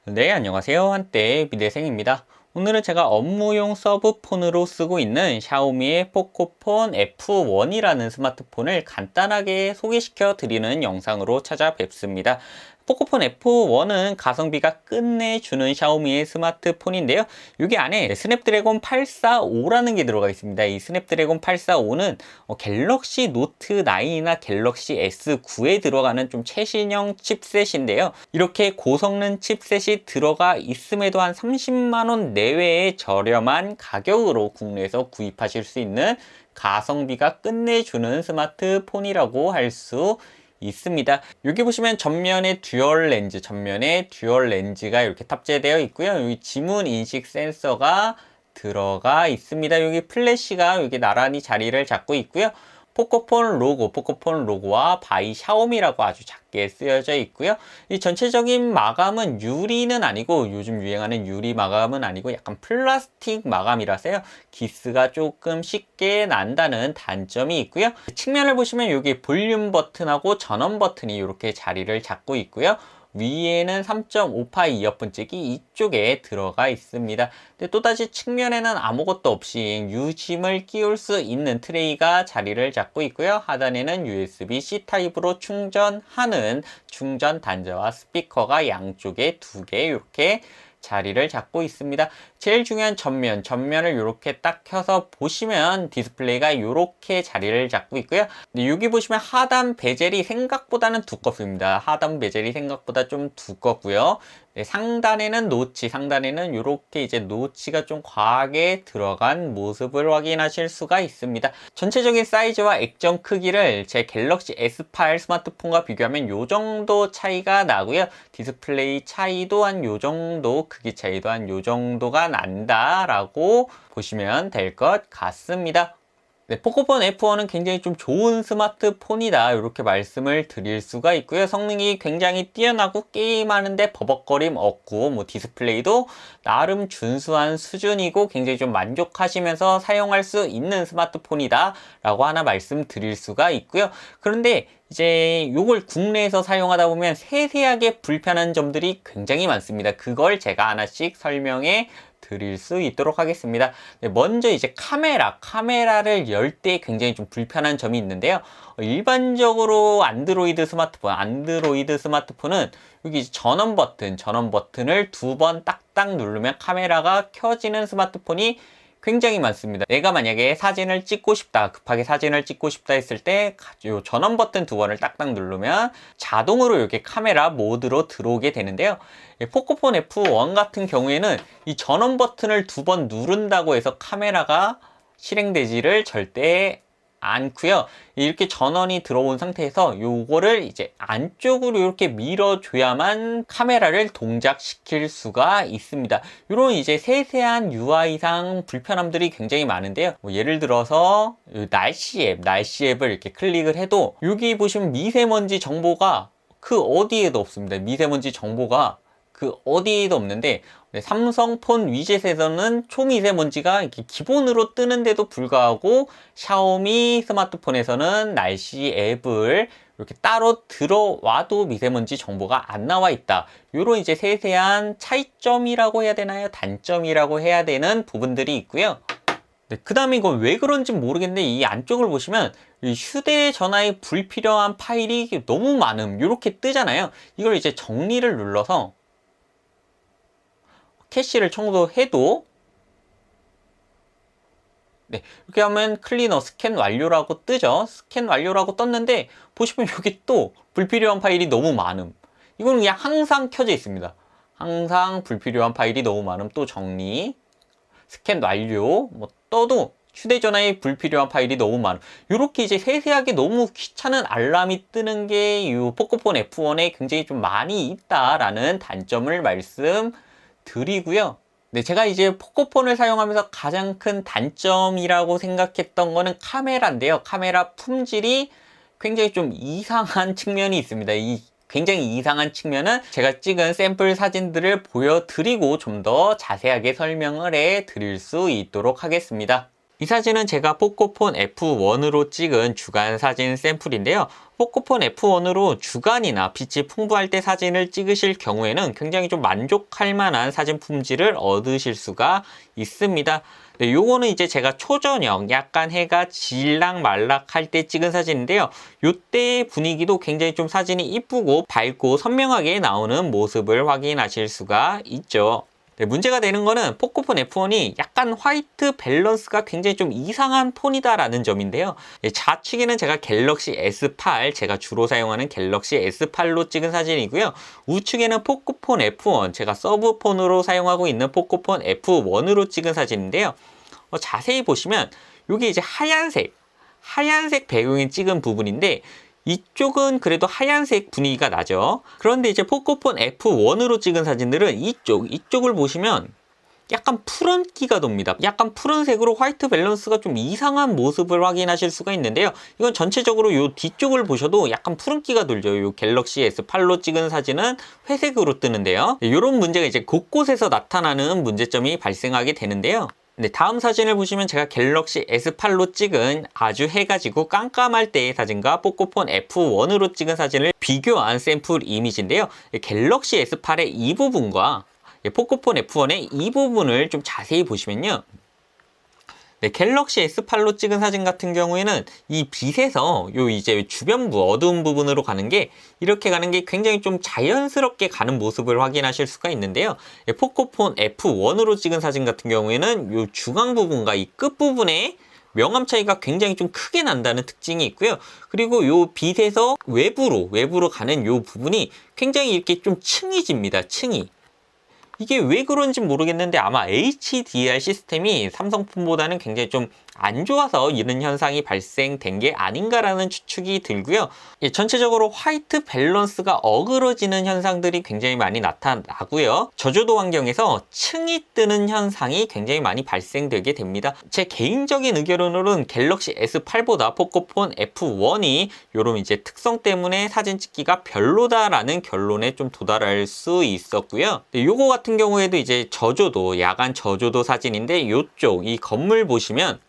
네, 안녕하세요. 한때 미대생입니다. 오늘은 제가 업무용 서브폰으로 쓰고 있는 샤오미의 포코폰 F1이라는 스마트폰을 간단하게 소개시켜 드리는 영상으로 찾아뵙습니다. 포코폰 F1은 가성비가 끝내주는 샤오미의 스마트폰인데요. 여기 안에 스냅드래곤 845라는 게 들어가 있습니다. 이 스냅드래곤 845는 갤럭시 노트 9이나 갤럭시 S9에 들어가는 좀 최신형 칩셋인데요. 이렇게 고성능 칩셋이 들어가 있음에도 한 30만원 내외의 저렴한 가격으로 국내에서 구입하실 수 있는 가성비가 끝내주는 스마트폰이라고 할 수 있습니다. 여기 보시면 전면에 듀얼 렌즈가 이렇게 탑재되어 있고요. 여기 지문 인식 센서가 들어가 있습니다. 여기 플래시가 여기 나란히 자리를 잡고 있고요. 포코폰 로고와 바이 샤오미라고 아주 작게 쓰여져 있고요. 이 전체적인 마감은 유리는 아니고, 요즘 유행하는 유리 마감은 아니고 약간 플라스틱 마감이라서요. 기스가 조금 쉽게 난다는 단점이 있고요. 측면을 보시면 여기 볼륨 버튼하고 전원 버튼이 이렇게 자리를 잡고 있고요. 위에는 3.5파 이어폰 잭이 이쪽에 들어가 있습니다. 근데 또다시 측면에는 아무것도 없이 유심을 끼울 수 있는 트레이가 자리를 잡고 있고요. 하단에는 USB-C 타입으로 충전하는 충전 단자와 스피커가 양쪽에 두 개 이렇게 자리를 잡고 있습니다. 제일 중요한 전면을 이렇게 딱 켜서 보시면 디스플레이가 이렇게 자리를 잡고 있고요. 여기 보시면 하단 베젤이 생각보다는 두껍습니다. 하단 베젤이 생각보다 좀 두껍고요. 상단에는 이렇게 이제 노치가 좀 과하게 들어간 모습을 확인하실 수가 있습니다. 전체적인 사이즈와 액정 크기를 제 갤럭시 S8 스마트폰과 비교하면 요 정도 차이가 나고요. 디스플레이 차이도 한 요 정도, 크기 차이도 한 요 정도가 난다라고 보시면 될 것 같습니다. 네, 포코폰 F1은 굉장히 좀 좋은 스마트폰이다, 이렇게 말씀을 드릴 수가 있고요. 성능이 굉장히 뛰어나고 게임하는데 버벅거림 없고, 디스플레이도 나름 준수한 수준이고 굉장히 좀 만족하시면서 사용할 수 있는 스마트폰이다 라고 하나 말씀드릴 수가 있고요. 그런데 이제 요걸 국내에서 사용하다 보면 세세하게 불편한 점들이 굉장히 많습니다. 그걸 제가 하나씩 설명해 드릴 수 있도록 하겠습니다. 네, 먼저 이제 카메라를 열 때 굉장히 좀 불편한 점이 있는데요. 일반적으로 안드로이드 스마트폰은 여기 이제 전원 버튼을 두 번 딱딱 누르면 카메라가 켜지는 스마트폰이 굉장히 많습니다. 내가 만약에 급하게 사진을 찍고 싶다 했을 때 요 전원 버튼 두 번을 딱딱 누르면 자동으로 이렇게 카메라 모드로 들어오게 되는데요. 포코폰 F1 같은 경우에는 이 전원 버튼을 두 번 누른다고 해서 카메라가 실행되지를 절대 않고요. 이렇게 전원이 들어온 상태에서 요거를 이제 안쪽으로 이렇게 밀어줘야만 카메라를 동작시킬 수가 있습니다. 이런 이제 세세한 UI상 불편함들이 굉장히 많은데요. 예를 들어서 날씨 앱을 이렇게 클릭을 해도 여기 보시면 미세먼지 정보가 그 어디에도 없습니다. 미세먼지 정보가 그 어디에도 없는데, 삼성폰 위젯에서는 초미세먼지가 이렇게 기본으로 뜨는데도 불구하고 샤오미 스마트폰에서는 날씨 앱을 이렇게 따로 들어와도 미세먼지 정보가 안 나와 있다. 요런 이제 세세한 차이점이라고 해야 되나요? 단점이라고 해야 되는 부분들이 있고요. 네, 그 다음에 이건 왜 그런지 모르겠는데, 이 안쪽을 보시면 이 휴대전화에 불필요한 파일이 너무 많음 이렇게 뜨잖아요. 이걸 이제 정리를 눌러서 캐시를 청소해도, 네, 이렇게 하면 클리너 스캔 완료라고 뜨죠. 스캔 완료라고 떴는데 보시면 여기 또 불필요한 파일이 너무 많음. 이거는 그냥 항상 켜져 있습니다. 항상 불필요한 파일이 너무 많음. 또 정리, 스캔 완료, 떠도 휴대전화에 불필요한 파일이 너무 많음. 이렇게 이제 세세하게 너무 귀찮은 알람이 뜨는 게 이 포코폰 F1에 굉장히 좀 많이 있다라는 단점을 말씀드리고요. 네, 제가 이제 포코폰을 사용하면서 가장 큰 단점이라고 생각했던 거는 카메라인데요. 카메라 품질이 굉장히 좀 이상한 측면이 있습니다. 이 굉장히 이상한 측면은 제가 찍은 샘플 사진들을 보여드리고 좀 더 자세하게 설명을 해 드릴 수 있도록 하겠습니다. 이 사진은 제가 포코폰 F1으로 찍은 주간 사진 샘플인데요. 포코폰 F1으로 주간이나 빛이 풍부할 때 사진을 찍으실 경우에는 굉장히 좀 만족할 만한 사진 품질을 얻으실 수가 있습니다. 네, 요거는 이제 제가 초저녁 약간 해가 질락말락할 때 찍은 사진인데요. 요때 분위기도 굉장히 좀 사진이 이쁘고 밝고 선명하게 나오는 모습을 확인하실 수가 있죠. 네, 문제가 되는 거는 포코폰 F1이 약간 화이트 밸런스가 굉장히 좀 이상한 폰이다라는 점인데요. 네, 좌측에는 제가 갤럭시 S8, 제가 주로 사용하는 갤럭시 S8로 찍은 사진이고요. 우측에는 포코폰 F1, 제가 서브폰으로 사용하고 있는 포코폰 F1으로 찍은 사진인데요. 자세히 보시면 이게 이제 하얀색 배경에 찍은 부분인데 이쪽은 그래도 하얀색 분위기가 나죠. 그런데 이제 포코폰 F1으로 찍은 사진들은 이쪽을 보시면 약간 푸른기가 돕니다. 약간 푸른색으로 화이트 밸런스가 좀 이상한 모습을 확인하실 수가 있는데요. 이건 전체적으로 이 뒤쪽을 보셔도 약간 푸른기가 돌죠. 이 갤럭시 S8로 찍은 사진은 회색으로 뜨는데요. 이런 문제가 이제 곳곳에서 나타나는 문제점이 발생하게 되는데요. 네, 다음 사진을 보시면 제가 갤럭시 S8로 찍은 아주 해가 지고 깜깜할 때의 사진과 포코폰 F1으로 찍은 사진을 비교한 샘플 이미지인데요. 갤럭시 S8의 이 부분과 포코폰 F1의 이 부분을 좀 자세히 보시면요. 네, 갤럭시 S8로 찍은 사진 같은 경우에는 이 빛에서 요 이제 주변부 어두운 부분으로 가는 게 이렇게 가는 게 굉장히 좀 자연스럽게 가는 모습을 확인하실 수가 있는데요. 포코폰 F1으로 찍은 사진 같은 경우에는 요 중앙 부분과 이 끝 부분에 명암 차이가 굉장히 좀 크게 난다는 특징이 있고요. 그리고 요 빛에서 외부로 가는 요 부분이 굉장히 이렇게 좀 층이 집니다. 층이. 이게 왜 그런지 모르겠는데 아마 HDR 시스템이 삼성폰보다는 굉장히 좀 안 좋아서 이런 현상이 발생된 게 아닌가라는 추측이 들고요. 전체적으로 화이트 밸런스가 어그러지는 현상들이 굉장히 많이 나타나고요. 저조도 환경에서 층이 뜨는 현상이 굉장히 많이 발생되게 됩니다. 제 개인적인 의견으로는 갤럭시 S8보다 포코폰 F1이 이런 이제 특성 때문에 사진 찍기가 별로다라는 결론에 좀 도달할 수 있었고요. 요거 같은 경우에도 이제 저조도, 야간 저조도 사진인데 요쪽 이 건물 보시면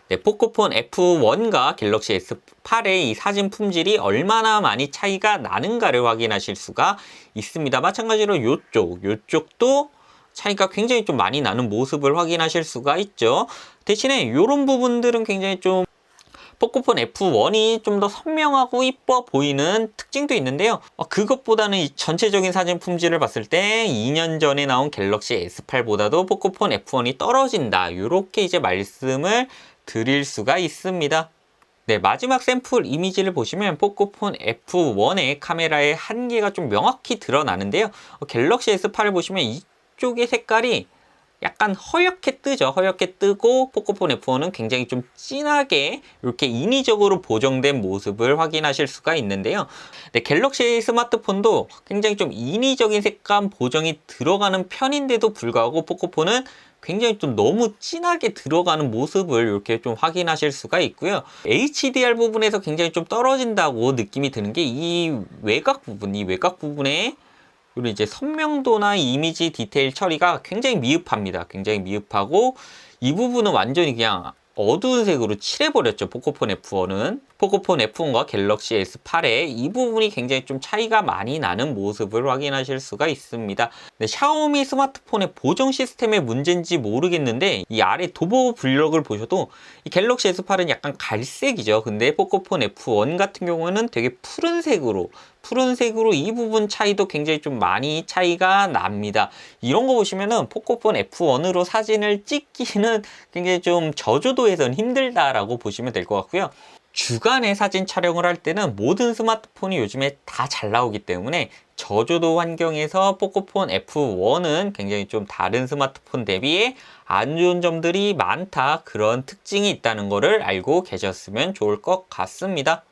네, 포코폰 F1과 갤럭시 S8의 이 사진 품질이 얼마나 많이 차이가 나는가를 확인하실 수가 있습니다. 마찬가지로 요쪽도 차이가 굉장히 좀 많이 나는 모습을 확인하실 수가 있죠. 대신에 이런 부분들은 굉장히 좀 포코폰 F1이 좀 더 선명하고 이뻐 보이는 특징도 있는데요. 그것보다는 이 전체적인 사진 품질을 봤을 때 2년 전에 나온 갤럭시 S8보다도 포코폰 F1이 떨어진다. 이렇게 이제 말씀을 드릴 수가 있습니다. 네, 마지막 샘플 이미지를 보시면 포코폰 F1의 카메라의 한계가 좀 명확히 드러나는데요. 갤럭시 S8을 보시면 이쪽의 색깔이 약간 허옇게 뜨죠. 허옇게 뜨고 포코폰 F1은 굉장히 좀 진하게 이렇게 인위적으로 보정된 모습을 확인하실 수가 있는데요. 네, 갤럭시 스마트폰도 굉장히 좀 인위적인 색감 보정이 들어가는 편인데도 불구하고 포코폰은 굉장히 좀 너무 진하게 들어가는 모습을 이렇게 좀 확인하실 수가 있고요. HDR 부분에서 굉장히 좀 떨어진다고 느낌이 드는 게 이 외곽 부분에 그리고 이제 선명도나 이미지 디테일 처리가 굉장히 미흡합니다. 굉장히 미흡하고 이 부분은 완전히 그냥 어두운 색으로 칠해버렸죠. 포코폰 F1은. 포코폰 F1과 갤럭시 S8의 이 부분이 굉장히 좀 차이가 많이 나는 모습을 확인하실 수가 있습니다. 네, 샤오미 스마트폰의 보정 시스템의 문제인지 모르겠는데 이 아래 도보 블럭을 보셔도 이 갤럭시 S8은 약간 갈색이죠. 근데 포코폰 F1 같은 경우는 되게 푸른색으로 이 부분 차이도 굉장히 좀 많이 차이가 납니다. 이런 거 보시면은 포코폰 F1으로 사진을 찍기는 굉장히 좀 저조도에선 힘들다라고 보시면 될 것 같고요. 주간에 사진 촬영을 할 때는 모든 스마트폰이 요즘에 다 잘 나오기 때문에 저조도 환경에서 포코폰 F1은 굉장히 좀 다른 스마트폰 대비에 안 좋은 점들이 많다, 그런 특징이 있다는 것을 알고 계셨으면 좋을 것 같습니다.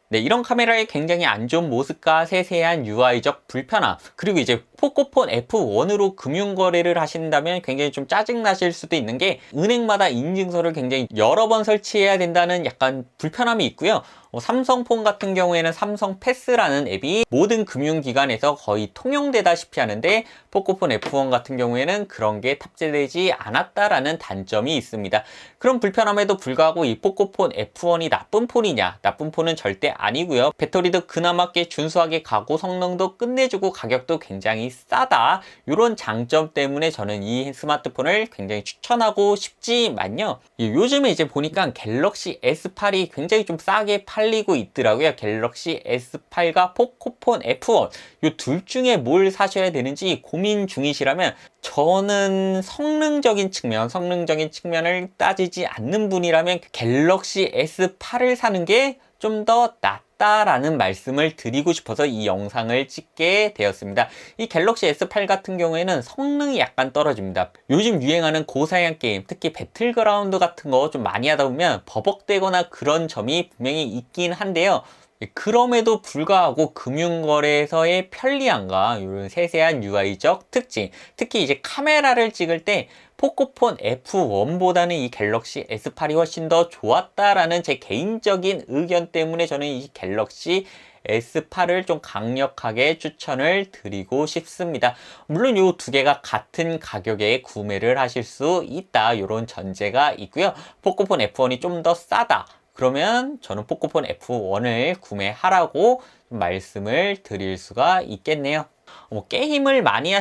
네, 이런 카메라의 굉장히 안 좋은 모습과 세세한 UI적 불편함, 그리고 이제 포코폰 F1으로 금융거래를 하신다면 굉장히 좀 짜증나실 수도 있는 게 은행마다 인증서를 굉장히 여러 번 설치해야 된다는 약간 불편함이 있고요. 삼성폰 같은 경우에는 삼성 패스라는 앱이 모든 금융기관에서 거의 통용되다시피 하는데 포코폰 F1 같은 경우에는 그런 게 탑재되지 않았다라는 단점이 있습니다. 그런 불편함에도 불구하고 이 포코폰 F1이 나쁜 폰이냐? 나쁜 폰은 절대 아니고요. 배터리도 그나마 꽤 준수하게 가고 성능도 끝내주고 가격도 굉장히 싸다. 이런 장점 때문에 저는 이 스마트폰을 굉장히 추천하고 싶지만요. 요즘에 이제 보니까 갤럭시 S8이 굉장히 좀 싸게 팔리고 있더라고요. 갤럭시 S8과 포코폰 F1 이 둘 중에 뭘 사셔야 되는지 고민 중이시라면 저는 성능적인 측면을 따지지 않는 분이라면 갤럭시 S8을 사는 게 좀 더 낫다라는 말씀을 드리고 싶어서 이 영상을 찍게 되었습니다. 이 갤럭시 S8 같은 경우에는 성능이 약간 떨어집니다. 요즘 유행하는 고사양 게임, 특히 배틀그라운드 같은 거 좀 많이 하다 보면 버벅대거나 그런 점이 분명히 있긴 한데요. 그럼에도 불구하고 금융거래에서의 편리함과 이런 세세한 UI적 특징, 특히 이제 카메라를 찍을 때 포코폰 F1보다는 이 갤럭시 S8이 훨씬 더 좋았다라는 제 개인적인 의견 때문에 저는 이 갤럭시 S8을 좀 강력하게 추천을 드리고 싶습니다. 물론 이 두 개가 같은 가격에 구매를 하실 수 있다, 이런 전제가 있고요. 포코폰 F1이 좀 더 싸다, 그러면 저는 포코폰 F1을 구매하라고 말씀을 드릴 수가 있겠네요. 게임을 많이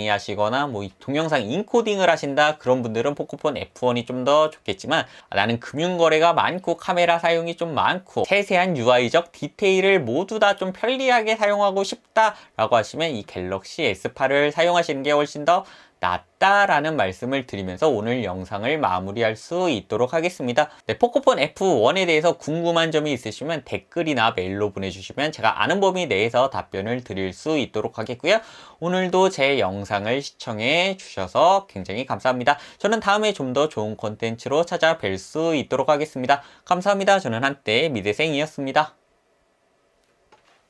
하시거나 동영상 인코딩을 하신다, 그런 분들은 포코폰 F1이 좀 더 좋겠지만, 나는 금융거래가 많고 카메라 사용이 좀 많고 세세한 UI적 디테일을 모두 다 좀 편리하게 사용하고 싶다라고 하시면 이 갤럭시 S8을 사용하시는 게 훨씬 더 낫다라는 말씀을 드리면서 오늘 영상을 마무리할 수 있도록 하겠습니다. 네, 포코폰 F1에 대해서 궁금한 점이 있으시면 댓글이나 메일로 보내주시면 제가 아는 범위 내에서 답변을 드릴 수 있도록 하겠고요. 오늘도 제 영상을 시청해 주셔서 굉장히 감사합니다. 저는 다음에 좀 더 좋은 콘텐츠로 찾아뵐 수 있도록 하겠습니다. 감사합니다. 저는 한때 미대생이었습니다.